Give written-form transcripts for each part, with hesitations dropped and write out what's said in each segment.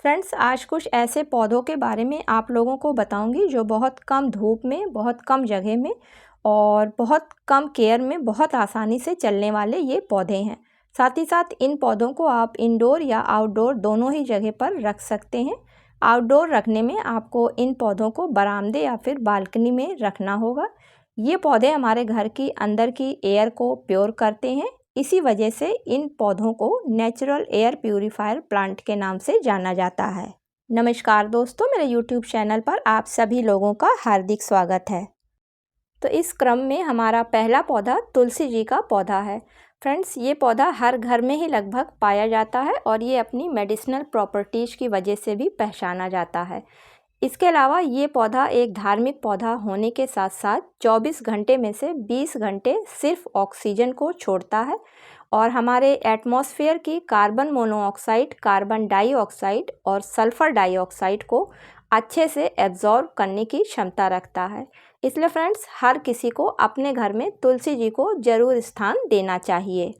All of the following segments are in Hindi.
फ्रेंड्स, आज कुछ ऐसे पौधों के बारे में आप लोगों को बताऊंगी जो बहुत कम धूप में, बहुत कम जगह में और बहुत कम केयर में बहुत आसानी से चलने वाले ये पौधे हैं। साथ ही साथ इन पौधों को आप इंडोर या आउटडोर दोनों ही जगह पर रख सकते हैं। आउटडोर रखने में आपको इन पौधों को बरामदे या फिर बालकनी में रखना होगा। ये पौधे हमारे घर की अंदर की एयर को प्योर करते हैं। इसी वजह से इन पौधों को नेचुरल एयर प्यूरीफायर प्लांट के नाम से जाना जाता है। नमस्कार दोस्तों, मेरे यूट्यूब चैनल पर आप सभी लोगों का हार्दिक स्वागत है। तो इस क्रम में हमारा पहला पौधा तुलसी जी का पौधा है। फ्रेंड्स, ये पौधा हर घर में ही लगभग पाया जाता है और ये अपनी मेडिसिनल प्रॉपर्टीज़ की वजह से भी पहचाना जाता है। इसके अलावा ये पौधा एक धार्मिक पौधा होने के साथ साथ 24 घंटे में से 20 घंटे सिर्फ ऑक्सीजन को छोड़ता है और हमारे एटमॉस्फेयर की कार्बन मोनोऑक्साइड, कार्बन डाइऑक्साइड और सल्फ़र डाइऑक्साइड को अच्छे से एब्जॉर्ब करने की क्षमता रखता है। इसलिए फ्रेंड्स, हर किसी को अपने घर में तुलसी जी को ज़रूर स्थान देना चाहिए।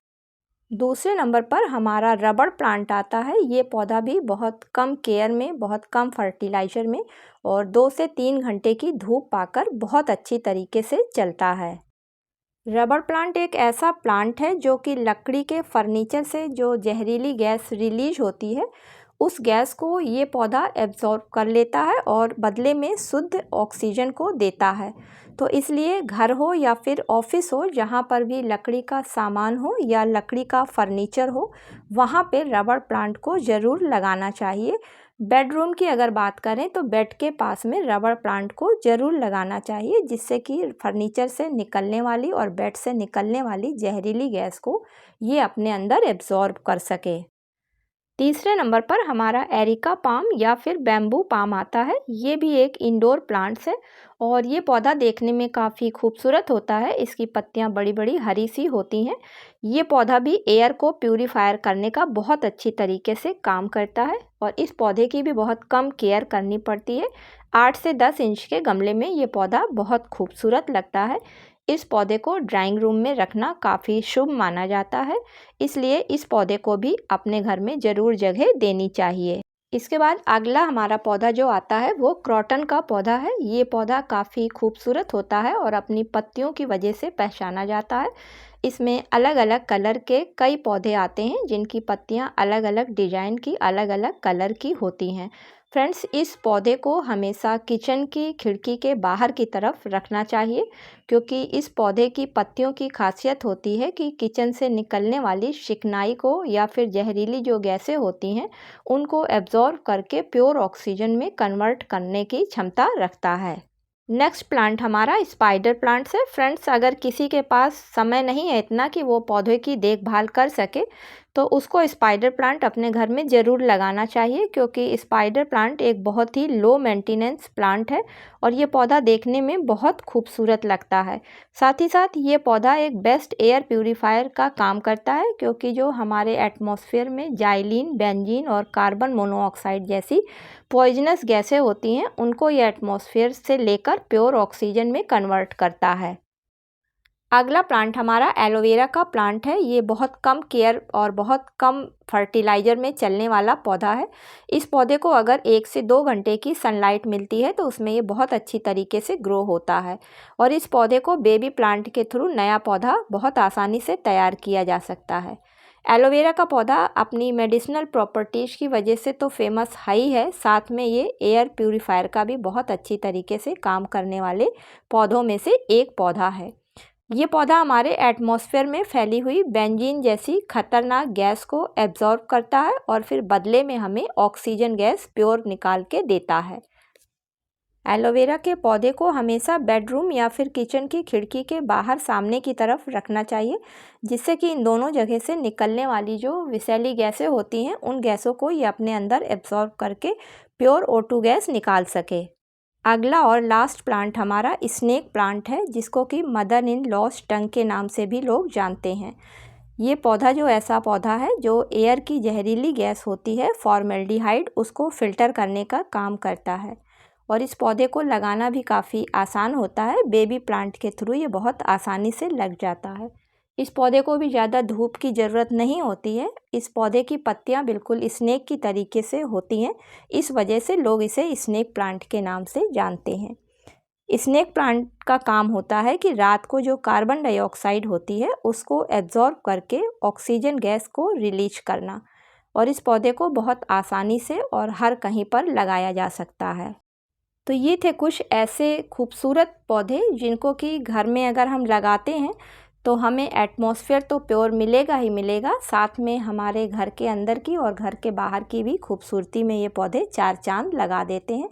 दूसरे नंबर पर हमारा रबड़ प्लांट आता है। ये पौधा भी बहुत कम केयर में, बहुत कम फर्टिलाइज़र में और 2 से 3 घंटे की धूप पाकर बहुत अच्छी तरीके से चलता है। रबड़ प्लांट एक ऐसा प्लांट है जो कि लकड़ी के फर्नीचर से जो जहरीली गैस रिलीज होती है, उस गैस को ये पौधा एब्जॉर्ब कर लेता है और बदले में शुद्ध ऑक्सीजन को देता है। तो इसलिए घर हो या फिर ऑफिस हो, जहाँ पर भी लकड़ी का सामान हो या लकड़ी का फर्नीचर हो, वहाँ पे रबड़ प्लांट को ज़रूर लगाना चाहिए। बेडरूम की अगर बात करें तो बेड के पास में रबड़ प्लांट को ज़रूर लगाना चाहिए, जिससे कि फर्नीचर से निकलने वाली और बेड से निकलने वाली जहरीली गैस को ये अपने अंदर एब्जॉर्ब कर सके। तीसरे नंबर पर हमारा एरिका पाम या फिर बैम्बू पाम आता है। ये भी एक इंडोर प्लांट्स है और ये पौधा देखने में काफ़ी खूबसूरत होता है। इसकी पत्तियां बड़ी बड़ी हरी सी होती हैं। ये पौधा भी एयर को प्यूरीफायर करने का बहुत अच्छी तरीके से काम करता है और इस पौधे की भी बहुत कम केयर करनी पड़ती है। 8 से 10 इंच के गमले में ये पौधा बहुत खूबसूरत लगता है। इस पौधे को ड्राइंग रूम में रखना काफ़ी शुभ माना जाता है, इसलिए इस पौधे को भी अपने घर में ज़रूर जगह देनी चाहिए। इसके बाद अगला हमारा पौधा जो आता है वो क्रॉटन का पौधा है। ये पौधा काफ़ी खूबसूरत होता है और अपनी पत्तियों की वजह से पहचाना जाता है। इसमें अलग अलग कलर के कई पौधे आते हैं जिनकी पत्तियां अलग अलग डिजाइन की, अलग अलग कलर की होती हैं। फ्रेंड्स, इस पौधे को हमेशा किचन की खिड़की के बाहर की तरफ रखना चाहिए, क्योंकि इस पौधे की पत्तियों की खासियत होती है कि किचन से निकलने वाली चिकनाई को या फिर जहरीली जो गैसें होती हैं उनको एब्जॉर्ब करके प्योर ऑक्सीजन में कन्वर्ट करने की क्षमता रखता है। नेक्स्ट प्लांट हमारा स्पाइडर प्लांट्स है। फ्रेंड्स, अगर किसी के पास समय नहीं है इतना कि वो पौधे की देखभाल कर सके, तो उसको स्पाइडर प्लांट अपने घर में ज़रूर लगाना चाहिए, क्योंकि स्पाइडर प्लांट एक बहुत ही लो मेंटेनेंस प्लांट है और ये पौधा देखने में बहुत खूबसूरत लगता है। साथ ही साथ ये पौधा एक बेस्ट एयर प्यूरीफायर का काम करता है, क्योंकि जो हमारे एटमॉस्फेयर में जाइलिन, बेंजीन और कार्बन मोनोऑक्साइड जैसी पॉइजनस गैसें होती हैं उनको ये एटमॉस्फेयर से लेकर प्योर ऑक्सीजन में कन्वर्ट करता है। अगला प्लांट हमारा एलोवेरा का प्लांट है। ये बहुत कम केयर और बहुत कम फर्टिलाइज़र में चलने वाला पौधा है। इस पौधे को अगर 1 से 2 घंटे की सनलाइट मिलती है तो उसमें ये बहुत अच्छी तरीके से ग्रो होता है और इस पौधे को बेबी प्लांट के थ्रू नया पौधा बहुत आसानी से तैयार किया जा सकता है। एलोवेरा का पौधा अपनी मेडिसिनल प्रॉपर्टीज़ की वजह से तो फेमस ही है, साथ में ये एयर प्यूरीफायर का भी बहुत अच्छी तरीके से काम करने वाले पौधों में से एक पौधा है। ये पौधा हमारे एटमॉस्फेयर में फैली हुई बेंजीन जैसी खतरनाक गैस को एब्जॉर्ब करता है और फिर बदले में हमें ऑक्सीजन गैस प्योर निकाल के देता है। एलोवेरा के पौधे को हमेशा बेडरूम या फिर किचन की खिड़की के बाहर सामने की तरफ रखना चाहिए, जिससे कि इन दोनों जगह से निकलने वाली जो विषैली गैसें होती हैं उन गैसों को ये अपने अंदर एब्जॉर्ब करके प्योर O2 गैस निकाल सके। अगला और लास्ट प्लांट हमारा स्नेक प्लांट है, जिसको कि मदर इन लॉस टंग के नाम से भी लोग जानते हैं। ये पौधा जो ऐसा पौधा है जो एयर की जहरीली गैस होती है फॉर्मेल्डिहाइड, उसको फ़िल्टर करने का काम करता है और इस पौधे को लगाना भी काफ़ी आसान होता है। बेबी प्लांट के थ्रू ये बहुत आसानी से लग जाता है। इस पौधे को भी ज़्यादा धूप की ज़रूरत नहीं होती है। इस पौधे की पत्तियां बिल्कुल स्नेक की तरीके से होती हैं, इस वजह से लोग इसे स्नेक प्लांट के नाम से जानते हैं। स्नेक प्लांट का काम होता है कि रात को जो कार्बन डाइऑक्साइड होती है उसको एब्जॉर्ब करके ऑक्सीजन गैस को रिलीज करना, और इस पौधे को बहुत आसानी से और हर कहीं पर लगाया जा सकता है। तो ये थे कुछ ऐसे खूबसूरत पौधे जिनको कि घर में अगर हम लगाते हैं तो हमें एटमॉस्फेयर तो प्योर मिलेगा ही मिलेगा, साथ में हमारे घर के अंदर की और घर के बाहर की भी खूबसूरती में ये पौधे चार चांद लगा देते हैं।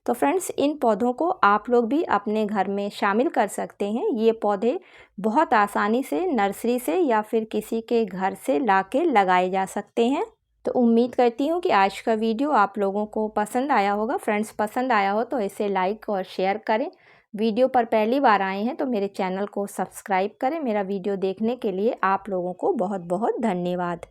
तो फ्रेंड्स, इन पौधों को आप लोग भी अपने घर में शामिल कर सकते हैं। ये पौधे बहुत आसानी से नर्सरी से या फिर किसी के घर से लाके लगाए जा सकते हैं। तो उम्मीद करती हूँ कि आज का वीडियो आप लोगों को पसंद आया होगा। फ्रेंड्स, पसंद आया हो तो इसे लाइक और शेयर करें। वीडियो पर पहली बार आए हैं तो मेरे चैनल को सब्सक्राइब करें। मेरा वीडियो देखने के लिए आप लोगों को बहुत बहुत धन्यवाद।